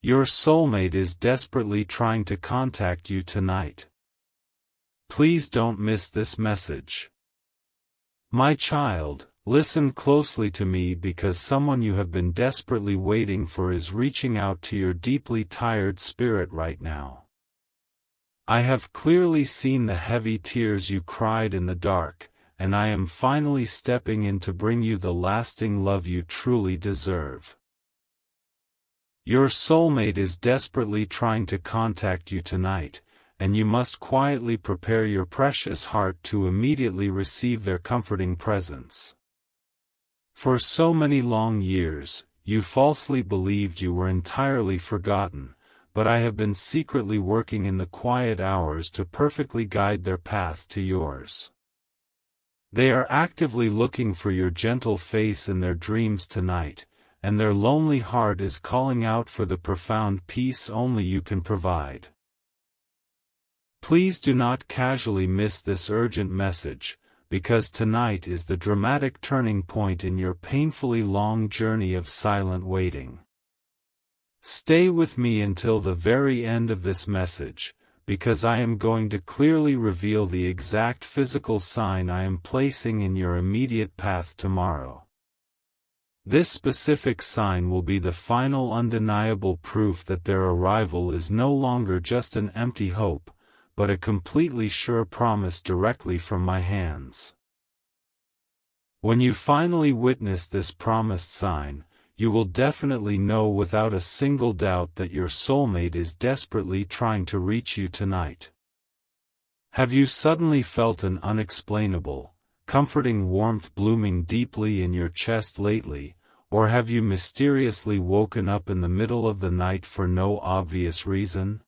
Your soulmate is desperately trying to contact you tonight. Please don't miss this message. My child, listen closely to me because someone you have been desperately waiting for is reaching out to your deeply tired spirit right now. I have clearly seen the heavy tears you cried in the dark, and I am finally stepping in to bring you the lasting love you truly deserve. Your soulmate is desperately trying to contact you tonight, and you must quietly prepare your precious heart to immediately receive their comforting presence. For so many long years, you falsely believed you were entirely forgotten, but I have been secretly working in the quiet hours to perfectly guide their path to yours. They are actively looking for your gentle face in their dreams tonight, and their lonely heart is calling out for the profound peace only you can provide. Please do not casually miss this urgent message, because tonight is the dramatic turning point in your painfully long journey of silent waiting. Stay with me until the very end of this message, because I am going to clearly reveal the exact physical sign I am placing in your immediate path tomorrow. This specific sign will be the final undeniable proof that their arrival is no longer just an empty hope, but a completely sure promise directly from my hands. When you finally witness this promised sign, you will definitely know without a single doubt that your soulmate is desperately trying to reach you tonight. Have you suddenly felt an unexplainable, comforting warmth blooming deeply in your chest lately, or have you mysteriously woken up in the middle of the night for no obvious reason?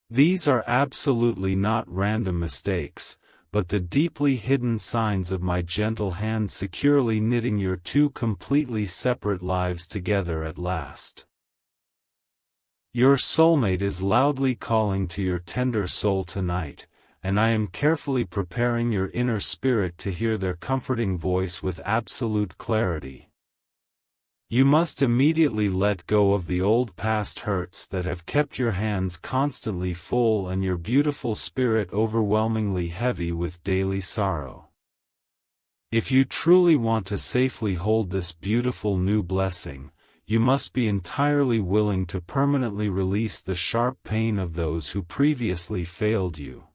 These are absolutely not random mistakes, but the deeply hidden signs of my gentle hand securely knitting your two completely separate lives together at last. Your soulmate is loudly calling to your tender soul tonight, and I am carefully preparing your inner spirit to hear their comforting voice with absolute clarity. You must immediately let go of the old past hurts that have kept your hands constantly full and your beautiful spirit overwhelmingly heavy with daily sorrow. If you truly want to safely hold this beautiful new blessing, you must be entirely willing to permanently release the sharp pain of those who previously failed you.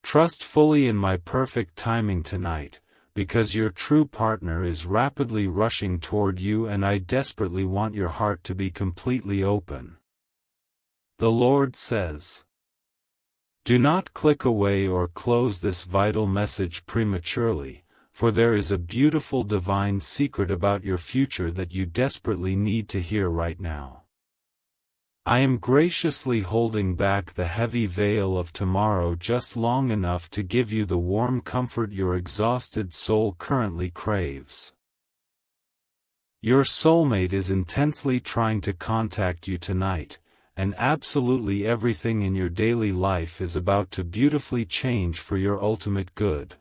Trust fully in my perfect timing tonight, because your true partner is rapidly rushing toward you and I desperately want your heart to be completely open. The Lord says, do not click away or close this vital message prematurely, for there is a beautiful divine secret about your future that you desperately need to hear right now. I am graciously holding back the heavy veil of tomorrow just long enough to give you the warm comfort your exhausted soul currently craves. Your soulmate is intensely trying to contact you tonight, and absolutely everything in your daily life is about to beautifully change for your ultimate good.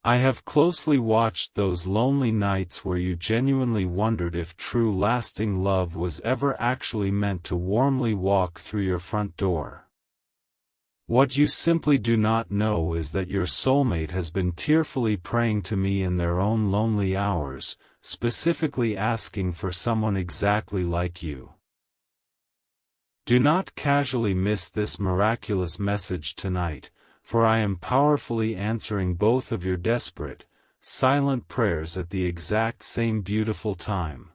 I have closely watched those lonely nights where you genuinely wondered if true lasting love was ever actually meant to warmly walk through your front door. What you simply do not know is that your soulmate has been tearfully praying to me in their own lonely hours, specifically asking for someone exactly like you. Do not casually miss this miraculous message tonight, for I am powerfully answering both of your desperate, silent prayers at the exact same beautiful time.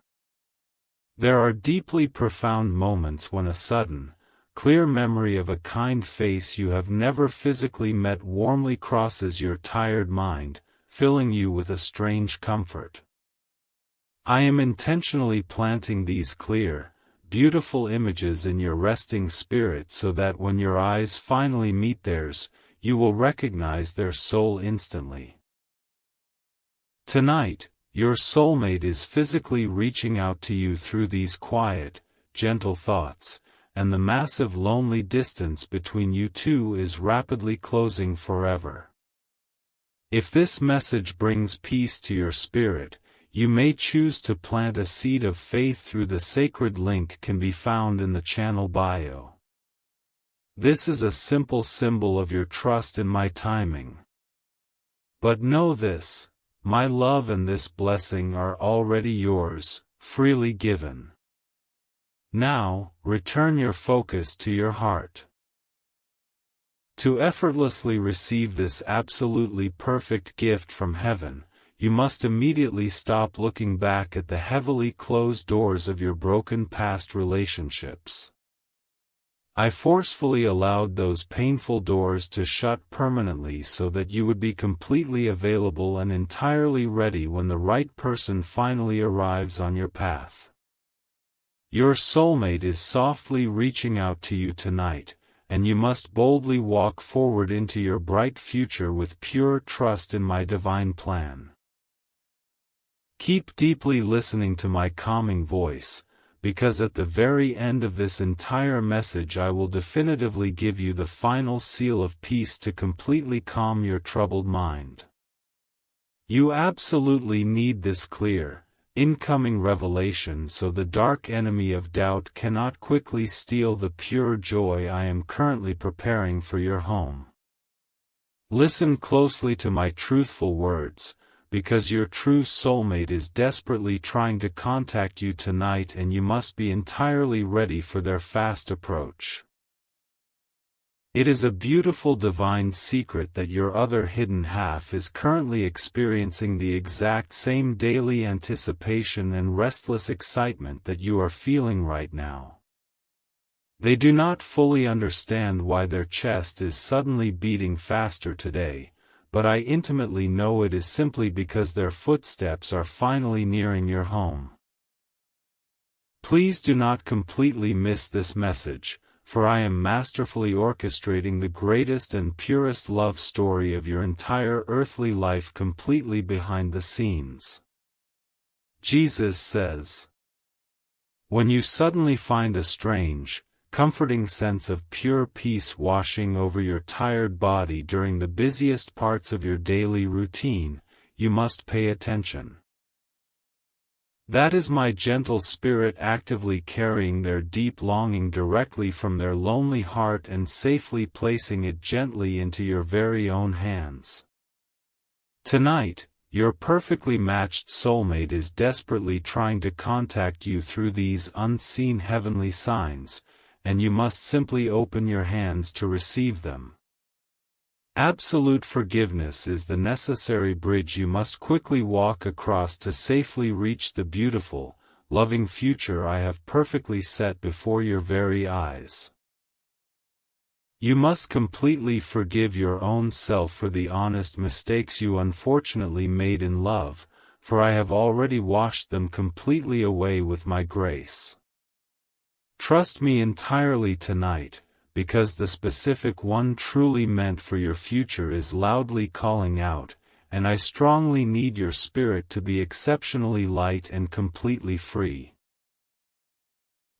There are deeply profound moments when a sudden, clear memory of a kind face you have never physically met warmly crosses your tired mind, filling you with a strange comfort. I am intentionally planting these clear, beautiful images in your resting spirit so that when your eyes finally meet theirs, you will recognize their soul instantly. Tonight, your soulmate is physically reaching out to you through these quiet, gentle thoughts, and the massive lonely distance between you two is rapidly closing forever. If this message brings peace to your spirit, you may choose to plant a seed of faith through the sacred link can be found in the channel bio. This is a simple symbol of your trust in my timing. But know this, my love and this blessing are already yours, freely given. Now, return your focus to your heart. To effortlessly receive this absolutely perfect gift from heaven, you must immediately stop looking back at the heavily closed doors of your broken past relationships. I forcefully allowed those painful doors to shut permanently so that you would be completely available and entirely ready when the right person finally arrives on your path. Your soulmate is softly reaching out to you tonight, and you must boldly walk forward into your bright future with pure trust in my divine plan. Keep deeply listening to my calming voice, because at the very end of this entire message I will definitively give you the final seal of peace to completely calm your troubled mind. You absolutely need this clear, incoming revelation so the dark enemy of doubt cannot quickly steal the pure joy I am currently preparing for your home. Listen closely to my truthful words, because your true soulmate is desperately trying to contact you tonight and you must be entirely ready for their fast approach. It is a beautiful divine secret that your other hidden half is currently experiencing the exact same daily anticipation and restless excitement that you are feeling right now. They do not fully understand why their chest is suddenly beating faster today, but I intimately know it is simply because their footsteps are finally nearing your home. Please do not completely miss this message, for I am masterfully orchestrating the greatest and purest love story of your entire earthly life completely behind the scenes. Jesus says, when you suddenly find a strange, comforting sense of pure peace washing over your tired body during the busiest parts of your daily routine, you must pay attention. That is my gentle spirit actively carrying their deep longing directly from their lonely heart and safely placing it gently into your very own hands. Tonight, your perfectly matched soulmate is desperately trying to contact you through these unseen heavenly signs, and you must simply open your hands to receive them. Absolute forgiveness is the necessary bridge you must quickly walk across to safely reach the beautiful, loving future I have perfectly set before your very eyes. You must completely forgive your own self for the honest mistakes you unfortunately made in love, for I have already washed them completely away with my grace. Trust me entirely tonight, because the specific one truly meant for your future is loudly calling out, and I strongly need your spirit to be exceptionally light and completely free.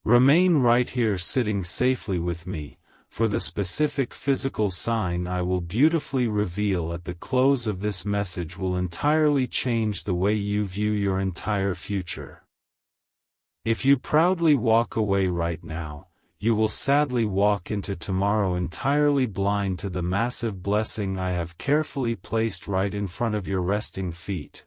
Remain right here sitting safely with me, for the specific physical sign I will beautifully reveal at the close of this message will entirely change the way you view your entire future. If you proudly walk away right now, you will sadly walk into tomorrow entirely blind to the massive blessing I have carefully placed right in front of your resting feet.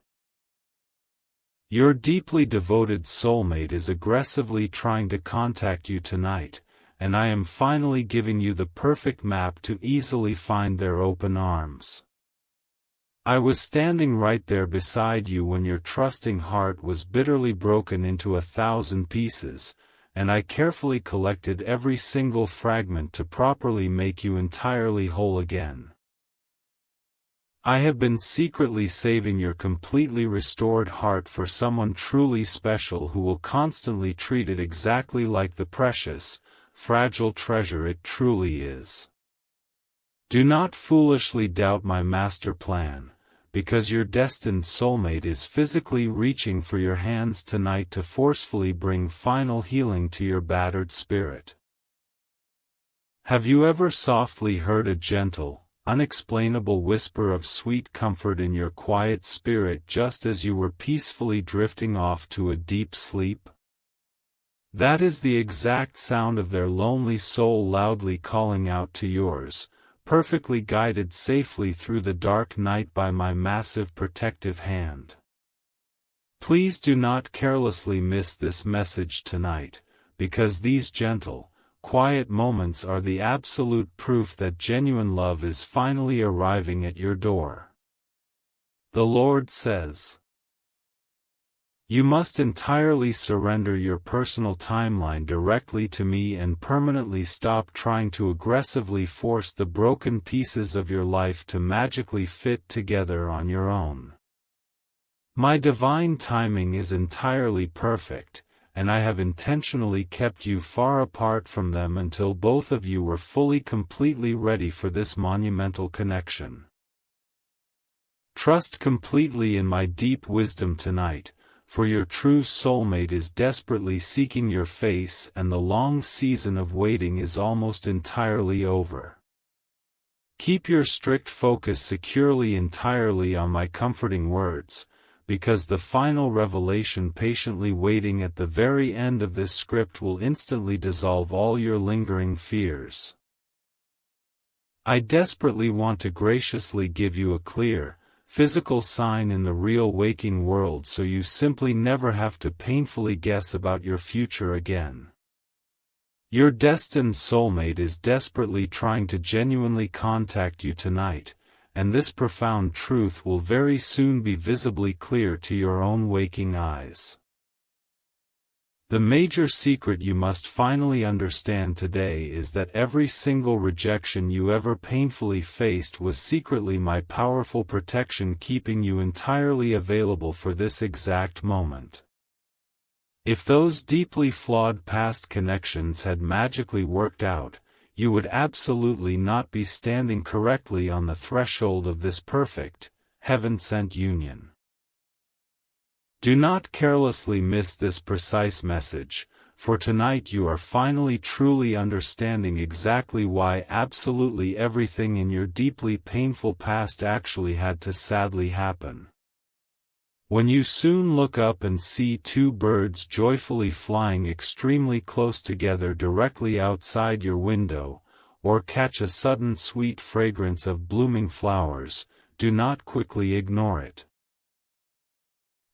Your deeply devoted soulmate is aggressively trying to contact you tonight, and I am finally giving you the perfect map to easily find their open arms. I was standing right there beside you when your trusting heart was bitterly broken into 1,000 pieces, and I carefully collected every single fragment to properly make you entirely whole again. I have been secretly saving your completely restored heart for someone truly special who will constantly treat it exactly like the precious, fragile treasure it truly is. Do not foolishly doubt my master plan, because your destined soulmate is physically reaching for your hands tonight to forcefully bring final healing to your battered spirit. Have you ever softly heard a gentle, unexplainable whisper of sweet comfort in your quiet spirit just as you were peacefully drifting off to a deep sleep? That is the exact sound of their lonely soul loudly calling out to yours, perfectly guided safely through the dark night by my massive protective hand. Please do not carelessly miss this message tonight, because these gentle, quiet moments are the absolute proof that genuine love is finally arriving at your door. The Lord says, "You must entirely surrender your personal timeline directly to me and permanently stop trying to aggressively force the broken pieces of your life to magically fit together on your own. My divine timing is entirely perfect, and I have intentionally kept you far apart from them until both of you were completely ready for this monumental connection. Trust completely in my deep wisdom tonight, for your true soulmate is desperately seeking your face and the long season of waiting is almost entirely over. Keep your strict focus securely entirely on my comforting words, because the final revelation patiently waiting at the very end of this script will instantly dissolve all your lingering fears. I desperately want to graciously give you a clear, physical sign in the real waking world so you simply never have to painfully guess about your future again. Your destined soulmate is desperately trying to genuinely contact you tonight, and this profound truth will very soon be visibly clear to your own waking eyes. The major secret you must finally understand today is that every single rejection you ever painfully faced was secretly my powerful protection keeping you entirely available for this exact moment. If those deeply flawed past connections had magically worked out, you would absolutely not be standing correctly on the threshold of this perfect, heaven-sent union. Do not carelessly miss this precise message, for tonight you are finally truly understanding exactly why absolutely everything in your deeply painful past actually had to sadly happen. When you soon look up and see two birds joyfully flying extremely close together directly outside your window, or catch a sudden sweet fragrance of blooming flowers, do not quickly ignore it.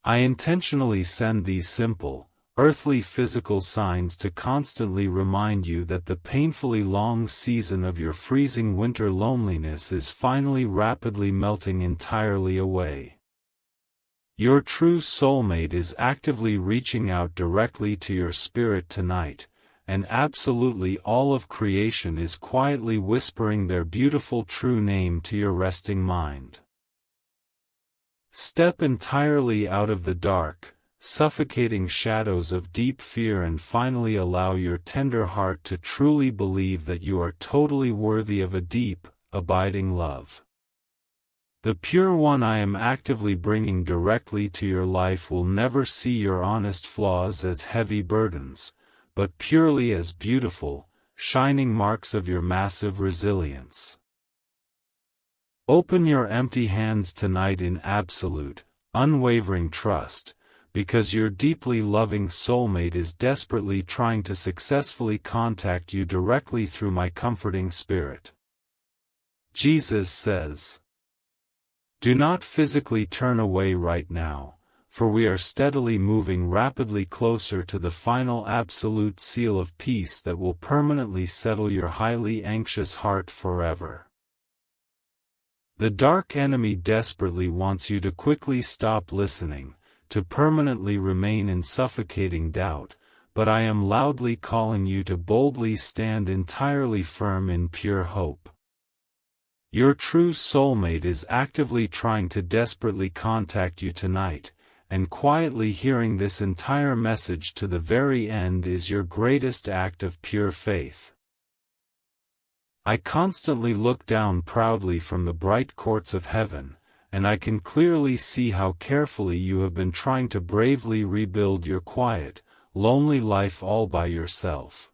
I intentionally send these simple, earthly physical signs to constantly remind you that the painfully long season of your freezing winter loneliness is finally rapidly melting entirely away. Your true soulmate is actively reaching out directly to your spirit tonight, and absolutely all of creation is quietly whispering their beautiful true name to your resting mind. Step entirely out of the dark, suffocating shadows of deep fear and finally allow your tender heart to truly believe that you are totally worthy of a deep, abiding love. The pure one I am actively bringing directly to your life will never see your honest flaws as heavy burdens, but purely as beautiful, shining marks of your massive resilience. Open your empty hands tonight in absolute, unwavering trust, because your deeply loving soulmate is desperately trying to successfully contact you directly through my comforting spirit. Jesus says, "Do not physically turn away right now, for we are steadily moving rapidly closer to the final absolute seal of peace that will permanently settle your highly anxious heart forever." The dark enemy desperately wants you to quickly stop listening, to permanently remain in suffocating doubt, but I am loudly calling you to boldly stand entirely firm in pure hope. Your true soulmate is actively trying to desperately contact you tonight, and quietly hearing this entire message to the very end is your greatest act of pure faith. I constantly look down proudly from the bright courts of heaven, and I can clearly see how carefully you have been trying to bravely rebuild your quiet, lonely life all by yourself.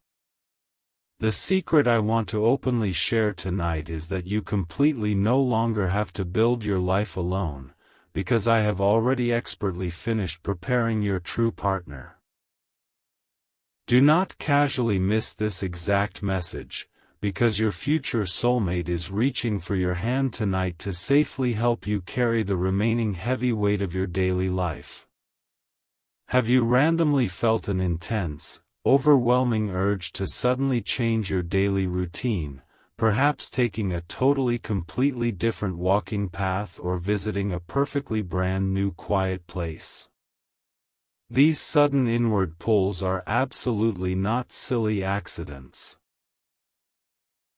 The secret I want to openly share tonight is that you completely no longer have to build your life alone, because I have already expertly finished preparing your true partner. Do not casually miss this exact message, because your future soulmate is reaching for your hand tonight to safely help you carry the remaining heavy weight of your daily life. Have you randomly felt an intense, overwhelming urge to suddenly change your daily routine, perhaps taking a completely different walking path or visiting a perfectly brand new quiet place? These sudden inward pulls are absolutely not silly accidents.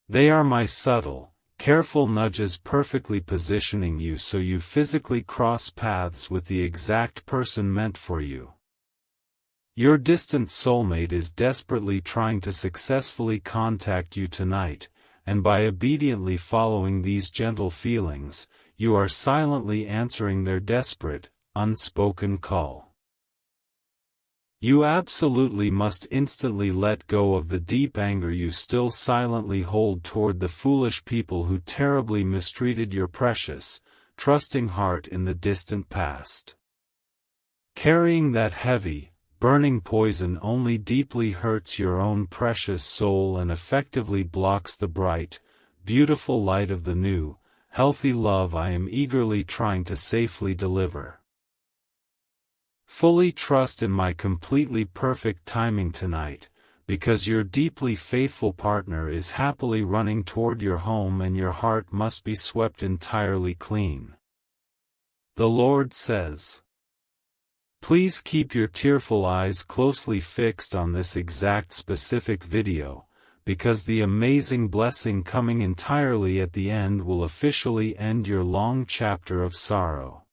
They are my subtle, careful nudges perfectly positioning you so you physically cross paths with the exact person meant for you. Your distant soulmate is desperately trying to successfully contact you tonight, and by obediently following these gentle feelings, you are silently answering their desperate, unspoken call. You absolutely must instantly let go of the deep anger you still silently hold toward the foolish people who terribly mistreated your precious, trusting heart in the distant past. Carrying that heavy, burning poison only deeply hurts your own precious soul and effectively blocks the bright, beautiful light of the new, healthy love I am eagerly trying to safely deliver. Fully trust in my completely perfect timing tonight, because your deeply faithful partner is happily running toward your home and your heart must be swept entirely clean. The Lord says, please keep your tearful eyes closely fixed on this exact specific video, because the amazing blessing coming entirely at the end will officially end your long chapter of sorrow.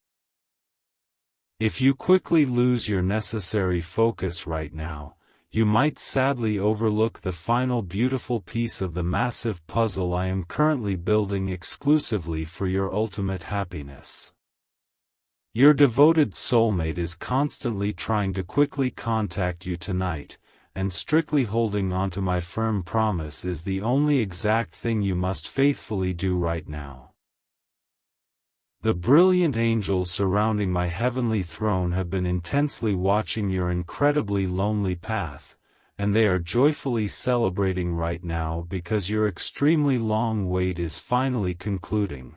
If you quickly lose your necessary focus right now, you might sadly overlook the final beautiful piece of the massive puzzle I am currently building exclusively for your ultimate happiness. Your devoted soulmate is constantly trying to quickly contact you tonight, and strictly holding onto my firm promise is the only exact thing you must faithfully do right now. The brilliant angels surrounding my heavenly throne have been intensely watching your incredibly lonely path, and they are joyfully celebrating right now because your extremely long wait is finally concluding.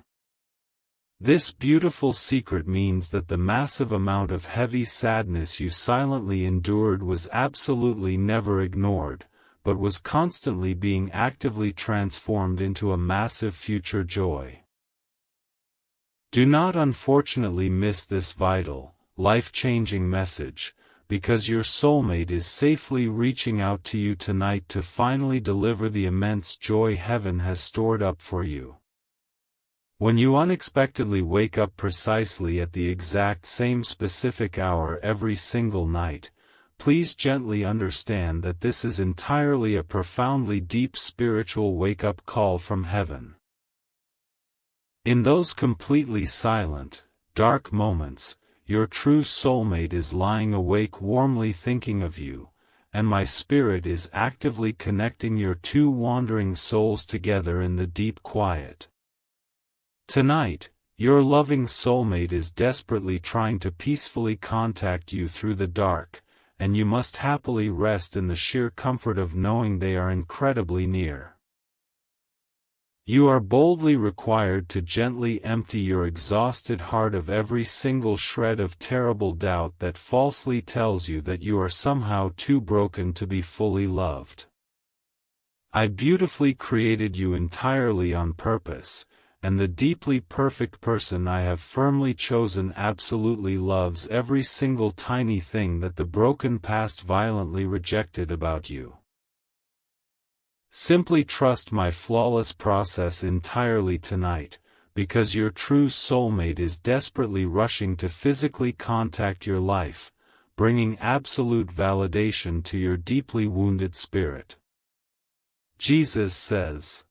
This beautiful secret means that the massive amount of heavy sadness you silently endured was absolutely never ignored, but was constantly being actively transformed into a massive future joy. Do not unfortunately miss this vital, life-changing message, because your soulmate is safely reaching out to you tonight to finally deliver the immense joy heaven has stored up for you. When you unexpectedly wake up precisely at the exact same specific hour every single night, please gently understand that this is entirely a profoundly deep spiritual wake-up call from heaven. In those completely silent, dark moments, your true soulmate is lying awake warmly thinking of you, and my spirit is actively connecting your two wandering souls together in the deep quiet. Tonight, your loving soulmate is desperately trying to peacefully contact you through the dark, and you must happily rest in the sheer comfort of knowing they are incredibly near. You are boldly required to gently empty your exhausted heart of every single shred of terrible doubt that falsely tells you that you are somehow too broken to be fully loved. I beautifully created you entirely on purpose, and the deeply perfect person I have firmly chosen absolutely loves every single tiny thing that the broken past violently rejected about you. Simply trust my flawless process entirely tonight, because your true soulmate is desperately rushing to physically contact your life, bringing absolute validation to your deeply wounded spirit. Jesus says,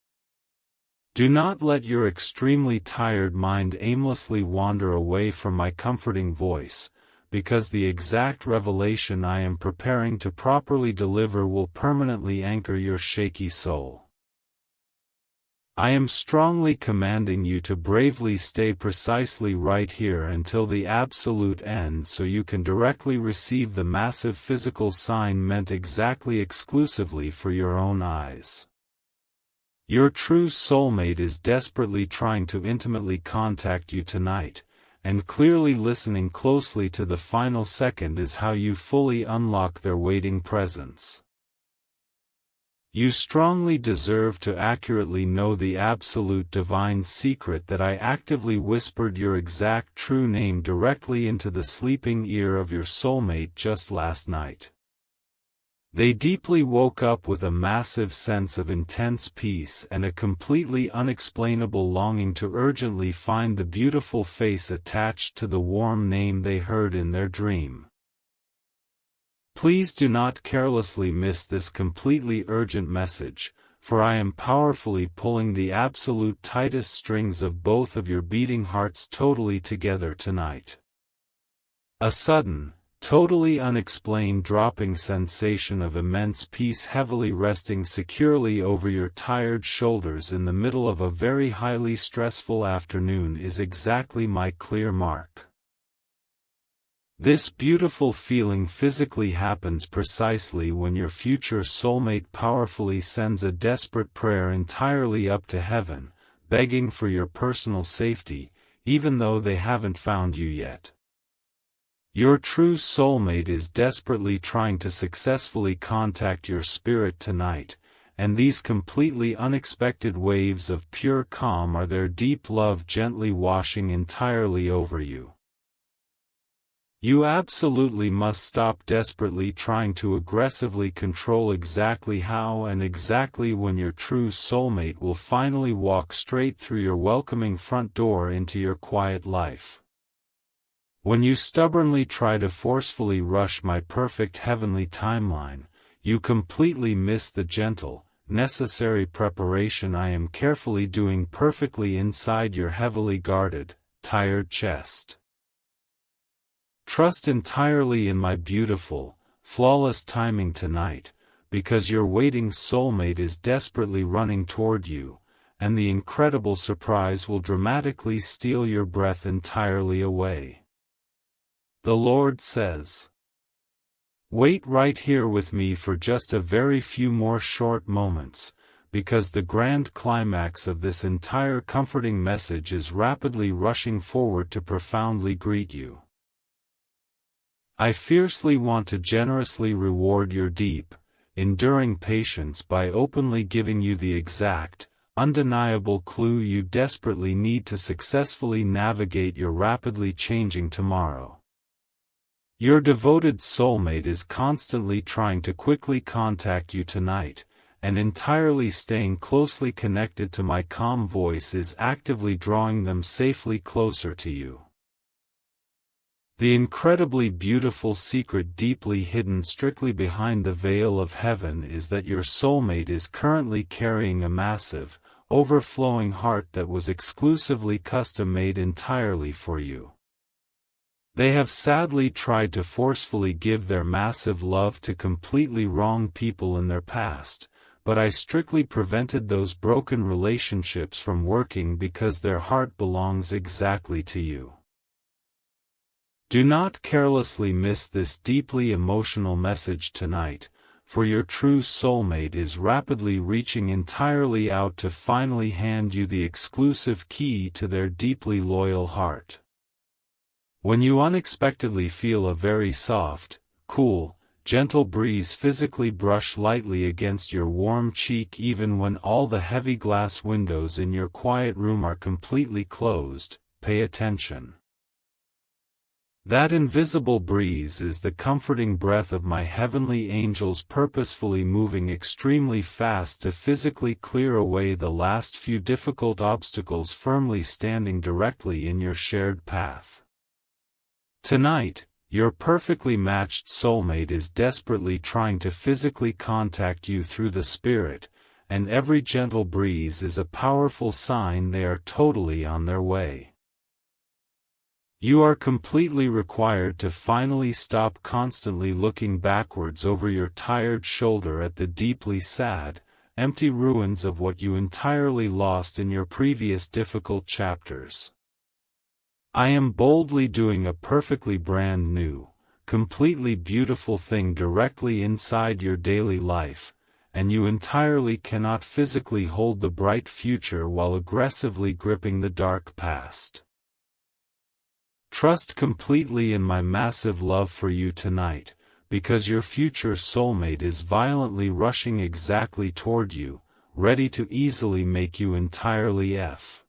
"Do not let your extremely tired mind aimlessly wander away from my comforting voice, because the exact revelation I am preparing to properly deliver will permanently anchor your shaky soul. I am strongly commanding you to bravely stay precisely right here until the absolute end so you can directly receive the massive physical sign meant exactly exclusively for your own eyes. Your true soulmate is desperately trying to intimately contact you tonight, and clearly listening closely to the final second is how you fully unlock their waiting presence. You strongly deserve to accurately know the absolute divine secret that I actively whispered your exact true name directly into the sleeping ear of your soulmate just last night. They deeply woke up with a massive sense of intense peace and a completely unexplainable longing to urgently find the beautiful face attached to the warm name they heard in their dream. Please do not carelessly miss this completely urgent message, for I am powerfully pulling the absolute tightest strings of both of your beating hearts totally together tonight. A sudden, totally unexplained dropping sensation of immense peace heavily resting securely over your tired shoulders in the middle of a very highly stressful afternoon is exactly my clear mark. This beautiful feeling physically happens precisely when your future soulmate powerfully sends a desperate prayer entirely up to heaven, begging for your personal safety, even though they haven't found you yet. Your true soulmate is desperately trying to successfully contact your spirit tonight, and these completely unexpected waves of pure calm are their deep love gently washing entirely over you. You absolutely must stop desperately trying to aggressively control exactly how and exactly when your true soulmate will finally walk straight through your welcoming front door into your quiet life. When you stubbornly try to forcefully rush my perfect heavenly timeline, you completely miss the gentle, necessary preparation I am carefully doing perfectly inside your heavily guarded, tired chest. Trust entirely in my beautiful, flawless timing tonight, because your waiting soulmate is desperately running toward you, and the incredible surprise will dramatically steal your breath entirely away. The Lord says, "Wait right here with me for just a very few more short moments, because the grand climax of this entire comforting message is rapidly rushing forward to profoundly greet you. I fiercely want to generously reward your deep, enduring patience by openly giving you the exact, undeniable clue you desperately need to successfully navigate your rapidly changing tomorrow. Your devoted soulmate is constantly trying to quickly contact you tonight, and entirely staying closely connected to my calm voice is actively drawing them safely closer to you. The incredibly beautiful secret deeply hidden strictly behind the veil of heaven is that your soulmate is currently carrying a massive, overflowing heart that was exclusively custom-made entirely for you. They have sadly tried to forcefully give their massive love to completely wrong people in their past, but I strictly prevented those broken relationships from working because their heart belongs exactly to you. Do not carelessly miss this deeply emotional message tonight, for your true soulmate is rapidly reaching entirely out to finally hand you the exclusive key to their deeply loyal heart. When you unexpectedly feel a very soft, cool, gentle breeze physically brush lightly against your warm cheek even when all the heavy glass windows in your quiet room are completely closed, pay attention. That invisible breeze is the comforting breath of my heavenly angels purposefully moving extremely fast to physically clear away the last few difficult obstacles firmly standing directly in your shared path. Tonight, your perfectly matched soulmate is desperately trying to physically contact you through the spirit, and every gentle breeze is a powerful sign they are totally on their way. You are completely required to finally stop constantly looking backwards over your tired shoulder at the deeply sad, empty ruins of what you entirely lost in your previous difficult chapters. I am boldly doing a perfectly brand new, completely beautiful thing directly inside your daily life, and you entirely cannot physically hold the bright future while aggressively gripping the dark past. Trust completely in my massive love for you tonight, because your future soulmate is violently rushing exactly toward you, ready to easily make you entirely F.